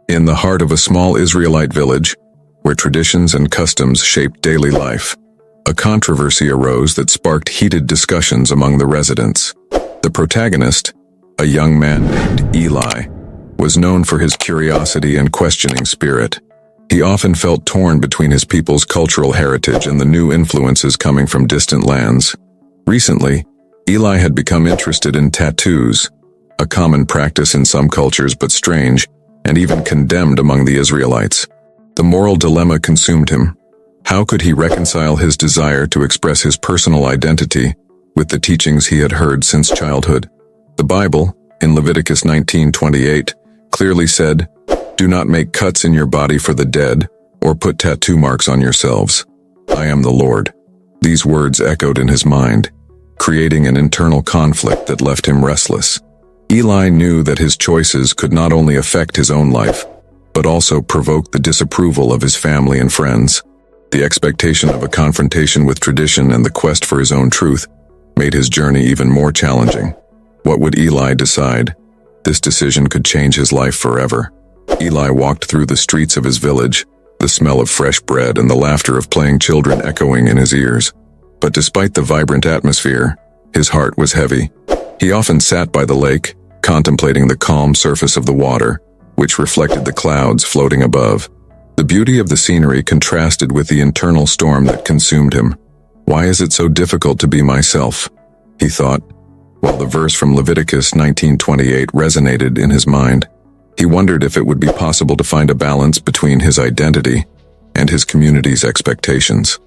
In the heart of a small Israelite village, where traditions and customs shaped daily life, a controversy arose that sparked heated discussions among the residents. The protagonist, a young man named Eli, was known for his curiosity and questioning spirit. He often felt torn between his people's cultural heritage and the new influences coming from distant lands. Recently, Eli had become interested in tattoos, a common practice in some cultures but strange, and even condemned among the Israelites. The moral dilemma consumed him. How could he reconcile his desire to express his personal identity with the teachings he had heard since childhood? The Bible, in Leviticus 19:28, clearly said, "Do not make cuts in your body for the dead, or put tattoo marks on yourselves. I am the Lord." These words echoed in his mind, creating an internal conflict that left him restless. Eli knew that his choices could not only affect his own life, but also provoke the disapproval of his family and friends. The expectation of a confrontation with tradition and the quest for his own truth made his journey even more challenging. What would Eli decide? This decision could change his life forever. Eli walked through the streets of his village, the smell of fresh bread and the laughter of playing children echoing in his ears. But despite the vibrant atmosphere, his heart was heavy. He often sat by the lake, contemplating the calm surface of the water, which reflected the clouds floating above. The beauty of the scenery contrasted with the internal storm that consumed him. "Why is it so difficult to be myself?" he thought, while the verse from Leviticus 19:28 resonated in his mind. He wondered if it would be possible to find a balance between his identity and his community's expectations.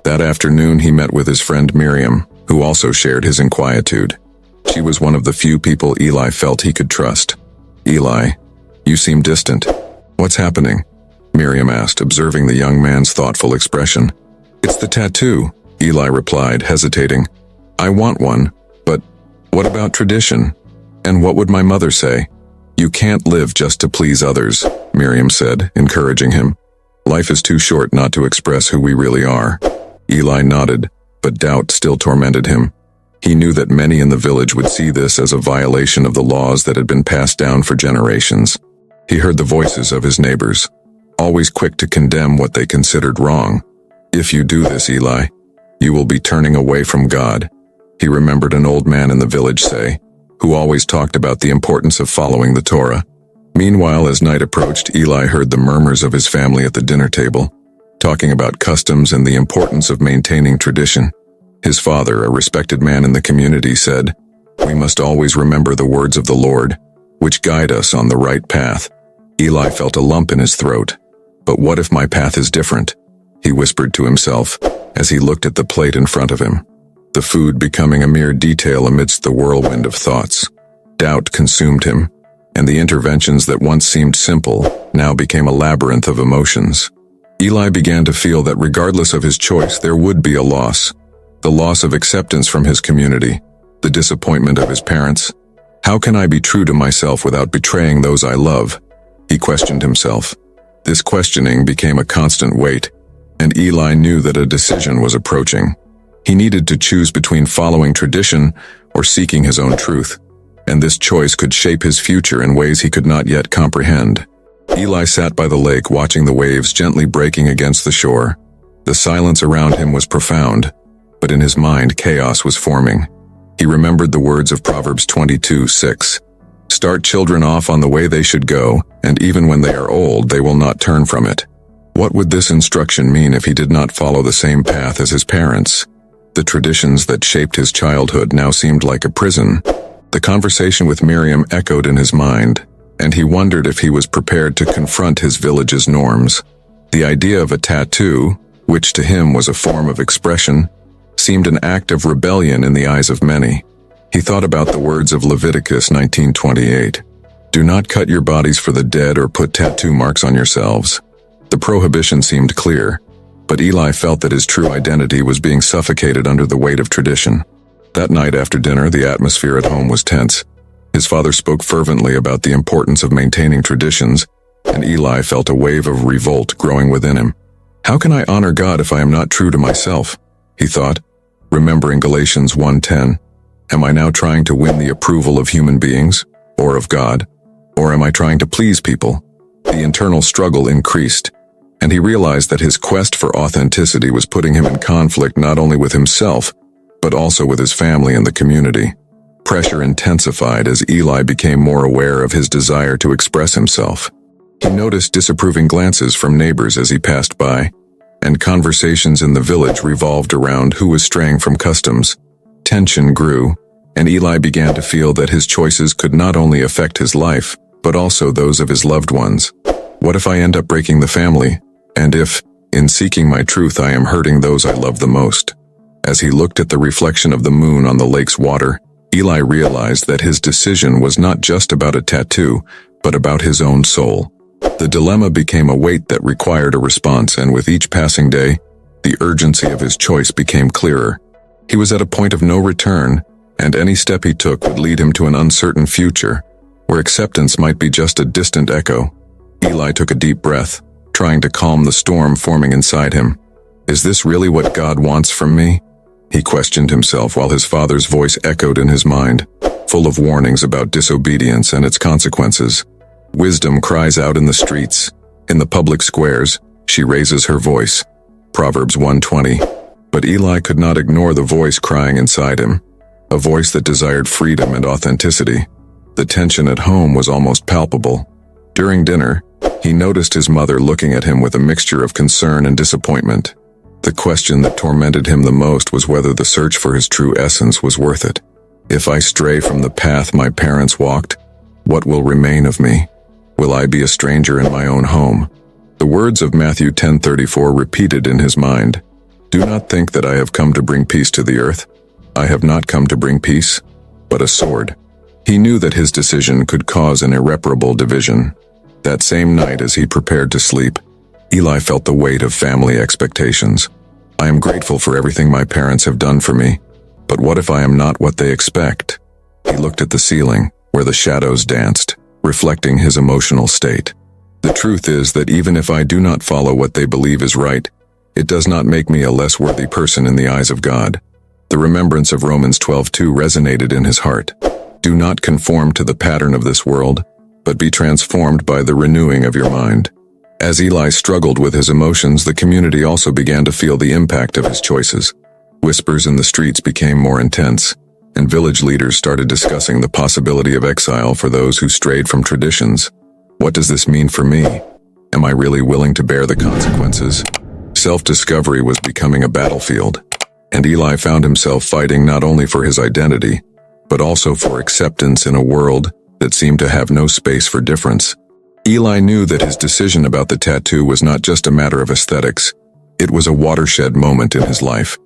That afternoon he met with his friend Miriam, who also shared his inquietude. She was one of the few people Eli felt he could trust. "Eli, you seem distant. What's happening?" Miriam asked, observing the young man's thoughtful expression. "It's the tattoo," Eli replied, hesitating. "I want one, but what about tradition? And what would my mother say?" "You can't live just to please others," Miriam said, encouraging him. "Life is too short not to express who we really are." Eli nodded, but doubt still tormented him. He knew that many in the village would see this as a violation of the laws that had been passed down for generations. He heard the voices of his neighbors, always quick to condemn what they considered wrong. "If you do this, Eli, you will be turning away from God," he remembered an old man in the village say, who always talked about the importance of following the Torah. Meanwhile, as night approached, Eli heard the murmurs of his family at the dinner table, talking about customs and the importance of maintaining tradition. His father, a respected man in the community, said, "We must always remember the words of the Lord, which guide us on the right path." Eli felt a lump in his throat. "But what if my path is different?" he whispered to himself as he looked at the plate in front of him, the food becoming a mere detail amidst the whirlwind of thoughts. Doubt consumed him, and the interventions that once seemed simple now became a labyrinth of emotions. Eli began to feel that regardless of his choice, there would be a loss. The loss of acceptance from his community, the disappointment of his parents. "How can I be true to myself without betraying those I love?" he questioned himself. This questioning became a constant weight, and Eli knew that a decision was approaching. He needed to choose between following tradition or seeking his own truth, and this choice could shape his future in ways he could not yet comprehend. Eli sat by the lake, watching the waves gently breaking against the shore. The silence around him was profound, but in his mind chaos was forming. He remembered the words of Proverbs 22:6. "Start children off on the way they should go, and even when they are old, they will not turn from it." What would this instruction mean if he did not follow the same path as his parents? The traditions that shaped his childhood now seemed like a prison. The conversation with Miriam echoed in his mind, and he wondered if he was prepared to confront his village's norms. The idea of a tattoo, which to him was a form of expression, seemed an act of rebellion in the eyes of many. He thought about the words of Leviticus 19:28. "Do not cut your bodies for the dead or put tattoo marks on yourselves." The prohibition seemed clear, but Eli felt that his true identity was being suffocated under the weight of tradition. That night after dinner, the atmosphere at home was tense. His father spoke fervently about the importance of maintaining traditions, and Eli felt a wave of revolt growing within him. "How can I honor God if I am not true to myself?" he thought, remembering Galatians 1:10. "Am I now trying to win the approval of human beings, or of God? Or am I trying to please people?" The internal struggle increased, and he realized that his quest for authenticity was putting him in conflict not only with himself, but also with his family and the community. Pressure intensified as Eli became more aware of his desire to express himself. He noticed disapproving glances from neighbors as he passed by, and conversations in the village revolved around who was straying from customs. Tension grew, and Eli began to feel that his choices could not only affect his life, but also those of his loved ones. What if I end up breaking the family? And if, in seeking my truth, I am hurting those I love the most? As he looked at the reflection of the moon on the lake's water, Eli realized that his decision was not just about a tattoo, but about his own soul. The dilemma became a weight that required a response, and with each passing day, the urgency of his choice became clearer. He was at a point of no return, and any step he took would lead him to an uncertain future, where acceptance might be just a distant echo. Eli took a deep breath, trying to calm the storm forming inside him. Is this really what God wants from me? He questioned himself while his father's voice echoed in his mind, full of warnings about disobedience and its consequences. Wisdom cries out in the streets. In the public squares, she raises her voice. Proverbs 1:20. But Eli could not ignore the voice crying inside him, a voice that desired freedom and authenticity. The tension at home was almost palpable. During dinner, he noticed his mother looking at him with a mixture of concern and disappointment. The question that tormented him the most was whether the search for his true essence was worth it. If I stray from the path my parents walked, what will remain of me? Will I be a stranger in my own home? The words of Matthew 10:34 repeated in his mind. Do not think that I have come to bring peace to the earth. I have not come to bring peace, but a sword. He knew that his decision could cause an irreparable division. That same night, as he prepared to sleep, Eli felt the weight of family expectations. I am grateful for everything my parents have done for me, but what if I am not what they expect? He looked at the ceiling, where the shadows danced, reflecting his emotional state. The truth is that even if I do not follow what they believe is right, it does not make me a less worthy person in the eyes of God. The remembrance of Romans 12:2 resonated in his heart. Do not conform to the pattern of this world, but be transformed by the renewing of your mind. As Eli struggled with his emotions, the community also began to feel the impact of his choices. Whispers in the streets became more intense, and village leaders started discussing the possibility of exile for those who strayed from traditions. What does this mean for me? Am I really willing to bear the consequences? Self-discovery was becoming a battlefield, and Eli found himself fighting not only for his identity, but also for acceptance in a world that seemed to have no space for difference. Eli knew that his decision about the tattoo was not just a matter of aesthetics. It was a watershed moment in his life.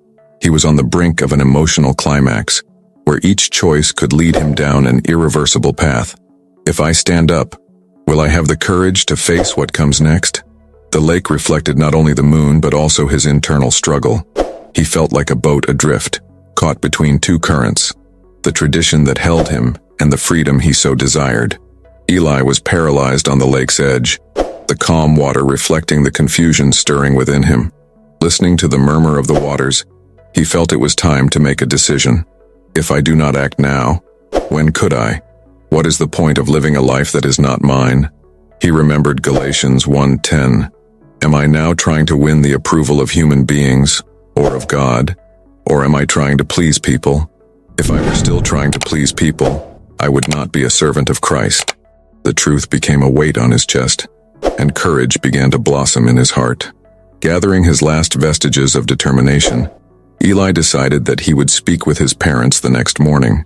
He was on the brink of an emotional climax, where each choice could lead him down an irreversible path. If I stand up, will I have the courage to face what comes next? The lake reflected not only the moon, but also his internal struggle. He felt like a boat adrift, caught between two currents, the tradition that held him and the freedom he so desired. Eli was paralyzed on the lake's edge, the calm water reflecting the confusion stirring within him. Listening to the murmur of the waters, he felt it was time to make a decision. If I do not act now, when could I? What is the point of living a life that is not mine? He remembered Galatians 1:10. Am I now trying to win the approval of human beings, or of God? Or am I trying to please people? If I were still trying to please people, I would not be a servant of Christ. The truth became a weight on his chest, and courage began to blossom in his heart. Gathering his last vestiges of determination, Eli decided that he would speak with his parents the next morning.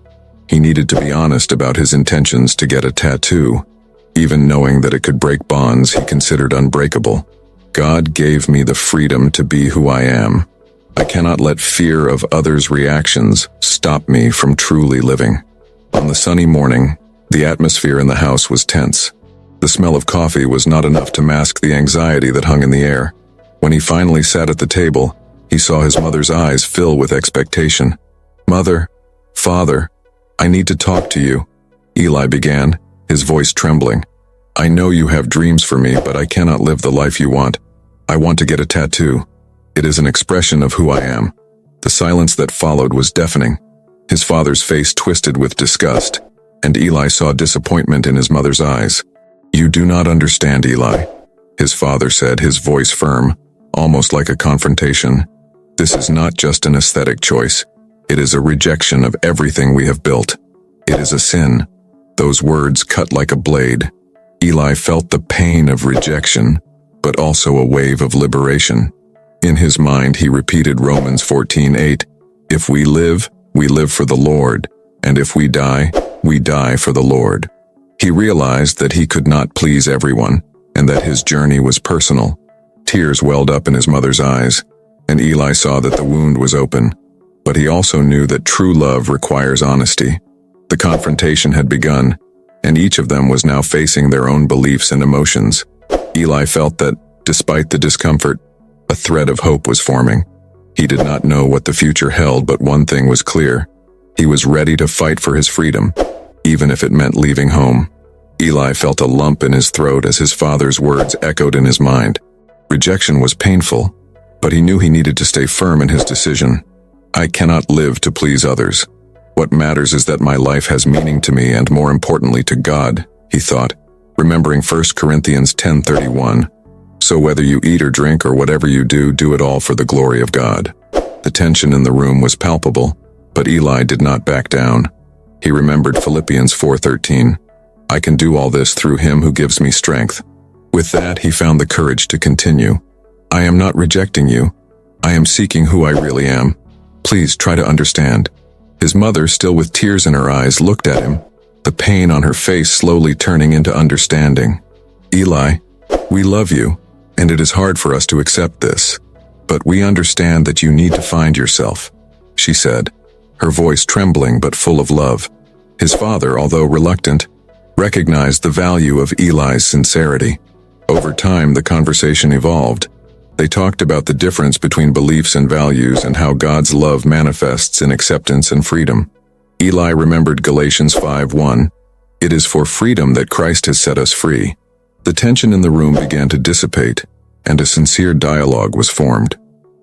He needed to be honest about his intentions to get a tattoo, even knowing that it could break bonds he considered unbreakable. God gave me the freedom to be who I am. I cannot let fear of others' reactions stop me from truly living. On the sunny morning, the atmosphere in the house was tense. The smell of coffee was not enough to mask the anxiety that hung in the air. When he finally sat at the table, he saw his mother's eyes fill with expectation. Mother, Father, I need to talk to you, Eli began, his voice trembling. I know you have dreams for me, but I cannot live the life you want. I want to get a tattoo. It is an expression of who I am. The silence that followed was deafening. His father's face twisted with disgust, and Eli saw disappointment in his mother's eyes. "You do not understand, Eli," his father said, his voice firm, almost like a confrontation. "This is not just an aesthetic choice. It is a rejection of everything we have built. It is a sin." Those words cut like a blade. Eli felt the pain of rejection, but also a wave of liberation. In his mind, he repeated Romans 14:8, "If we live for the Lord, and if we die for the Lord." He realized that he could not please everyone, and that his journey was personal. Tears welled up in his mother's eyes, and Eli saw that the wound was open. But he also knew that true love requires honesty. The confrontation had begun, and each of them was now facing their own beliefs and emotions. Eli felt that, despite the discomfort, a thread of hope was forming. He did not know what the future held, but one thing was clear. He was ready to fight for his freedom, even if it meant leaving home. Eli felt a lump in his throat as his father's words echoed in his mind. Rejection was painful, but he knew he needed to stay firm in his decision. "I cannot live to please others. What matters is that my life has meaning to me and, more importantly, to God," he thought, remembering 1 Corinthians 10:31. "So whether you eat or drink or whatever you do, do it all for the glory of God." The tension in the room was palpable, but Eli did not back down. He remembered Philippians 4:13. "I can do all this through him who gives me strength." With that, he found the courage to continue. "I am not rejecting you. I am seeking who I really am. Please try to understand." His mother, still with tears in her eyes, looked at him, the pain on her face slowly turning into understanding. "Eli, we love you, and it is hard for us to accept this. But we understand that you need to find yourself," she said, her voice trembling but full of love. His father, although reluctant, recognized the value of Eli's sincerity. Over time, the conversation evolved. They talked about the difference between beliefs and values and how God's love manifests in acceptance and freedom. Eli remembered Galatians 5:1, "It is for freedom that Christ has set us free." The tension in the room began to dissipate, and a sincere dialogue was formed.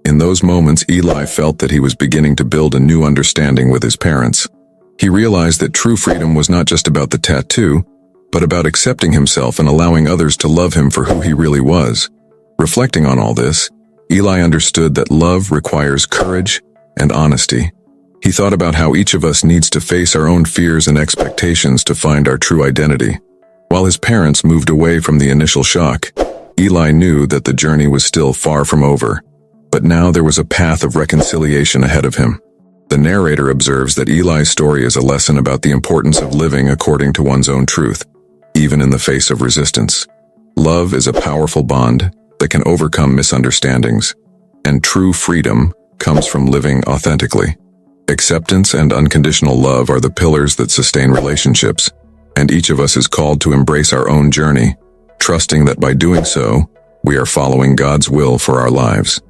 In those moments, Eli felt that he was beginning to build a new understanding with his parents. He realized that true freedom was not just about the tattoo, but about accepting himself and allowing others to love him for who he really was. Reflecting on all this, Eli understood that love requires courage and honesty. He thought about how each of us needs to face our own fears and expectations to find our true identity. While his parents moved away from the initial shock, Eli knew that the journey was still far from over. But now there was a path of reconciliation ahead of him. The narrator observes that Eli's story is a lesson about the importance of living according to one's own truth, even in the face of resistance. Love is a powerful bond that can overcome misunderstandings, and true freedom comes from living authentically. Acceptance and unconditional love are the pillars that sustain relationships, and each of us is called to embrace our own journey, trusting that by doing so, we are following God's will for our lives.